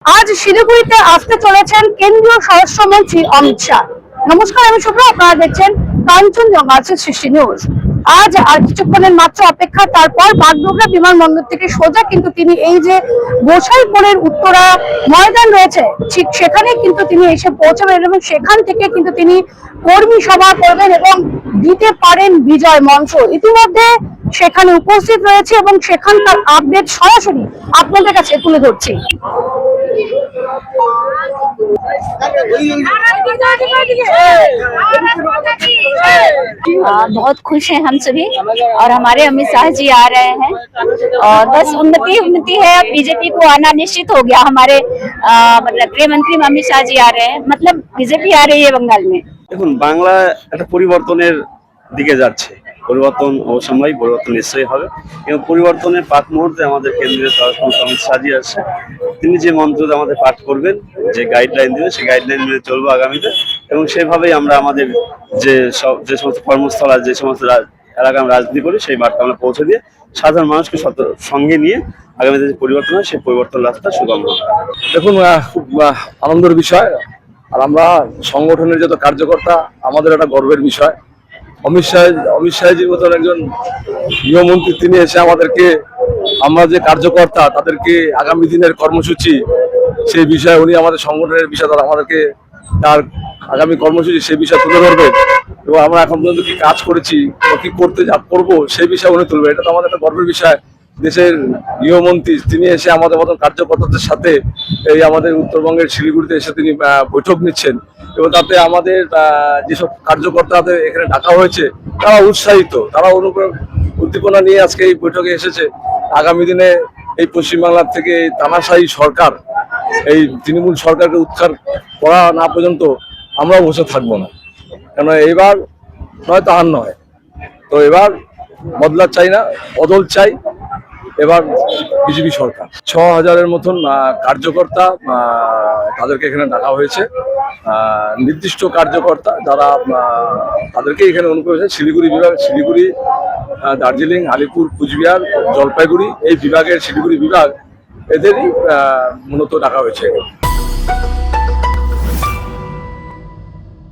আজ শিলিগুড়িতে আসতে চলেছেন কেন্দ্রীয় স্বরাষ্ট্রমন্ত্রী অমিত শাহ। নমস্কার, আমি শুভ্র, আপনারা দেখছেন কাঞ্চনজঙ্ঘা সৃষ্টি নিউজ। আজ আর কিছুক্ষণের মাত্র অপেক্ষা, তারপর বাগডোগরা বিমানবন্দর থেকে সোজা কিন্তু তিনি এই যে গোসাইপুরের উত্তরা ময়দান রয়েছে ঠিক সেখানে কিন্তু তিনি এসে পৌঁছাবেন এবং সেখান থেকে কিন্তু তিনি কর্মী সভা করবেন এবং দিতে পারেন বিজয় মন্ত্র। ইতিমধ্যে সেখানে উপস্থিত রয়েছে এবং সেখানকার আপডেট সরাসরি আপনাদের কাছে তুলে ধরছি। बहुत खुश हैं हम सभी और हमारे अमित शाह जी आ रहे हैं और बस उन्नति है। अब बीजेपी को आना निश्चित हो गया। हमारे मतलब गृह मंत्री अमित शाह जी आ रहे हैं, मतलब बीजेपी आ रही है बंगाल में। দেখুন, বাংলা একটা পরিবর্তনের দিকে যাচ্ছে। পরিবর্তন অবশ্যই পরিবর্তন নিশ্চয়ই হবে, এবং পরিবর্তনের পাক মুহূর্তে আমাদের কেন্দ্রীয় স্বরাষ্ট্রমন্ত্রী অমিত শাহ জি আসছে। তিনি যে মন্ত্র আমাদের পাঠ করবেন, যে গাইডলাইন দেবেন, সেই গাইডলাইন মেনে চলবো আগামীতে, এবং সেভাবেই আমরা আমাদের যে সমস্ত কর্মস্থল আর যে সমস্ত এলাকা আমরা রাজনীতি করি সেই বার্তা আমরা পৌঁছে দিয়ে সাধারণ মানুষকে সঙ্গে নিয়ে আগামীতে যে পরিবর্তন হয় সেই পরিবর্তন রাস্তা সুগম হবে। দেখুন, খুব আনন্দের বিষয়, আর আমরা সংগঠনের যত কার্যকর্তা আমাদের একটা গর্বের বিষয়। অমিত শাহজির মতন একজন গৃহমন্ত্রী, তিনি এসে আমাদেরকে, আমরা যে কার্যকর্তা তাদেরকে আগামী দিনের কর্মসূচি সেই বিষয়ে উনি আমাদের সংগঠনের বিষয় আমাদেরকে তার আগামী কর্মসূচি সেই বিষয়ে তুলে ধরবেন, এবং আমরা এখন পর্যন্ত কি কাজ করেছি বা কি করবো সেই বিষয়ে উনি তুলবেন। এটা তো আমাদের একটা গর্বের বিষয়। দেশের গৃহমন্ত্রী তিনি এসে আমাদের মতন কার্যকর্তাদের সাথে এই আমাদের উত্তরবঙ্গের শিলিগুড়িতে এসে তিনি বৈঠক নিচ্ছেন, এবং তাতে আমাদের যেসব কার্যকর্তাদের এখানে ডাকা হয়েছে তারা উৎসাহিত, তারা উদ্দীপনা নিয়ে আজকে এই বৈঠকে এসেছে। আগামী দিনে এই পশ্চিমবাংলার থেকে তানাশাহী সরকার, এই তৃণমূল সরকারকে উৎখাত করা না পর্যন্ত আমরাও বসে থাকবো না, কেন এবার নয়তো আর নয়। তো এবার বদলা চাই না, বদল চাই। এবার বিজেপি সরকার ৬,০০০-এর মতন কার্যকর্তা তাদেরকে এখানে ডাকা হয়েছে। নির্দিষ্ট কার্যকর্তা যারা তাদেরকে এখানে অনুপ্রবেশ হয়েছে শিলিগুড়ি বিভাগ, শিলিগুড়ি, দার্জিলিং, আলিপুর, কুচবিহার, জলপাইগুড়ি এই বিভাগের শিলিগুড়ি বিভাগ, এদেরই মূলত ডাকা হয়েছে।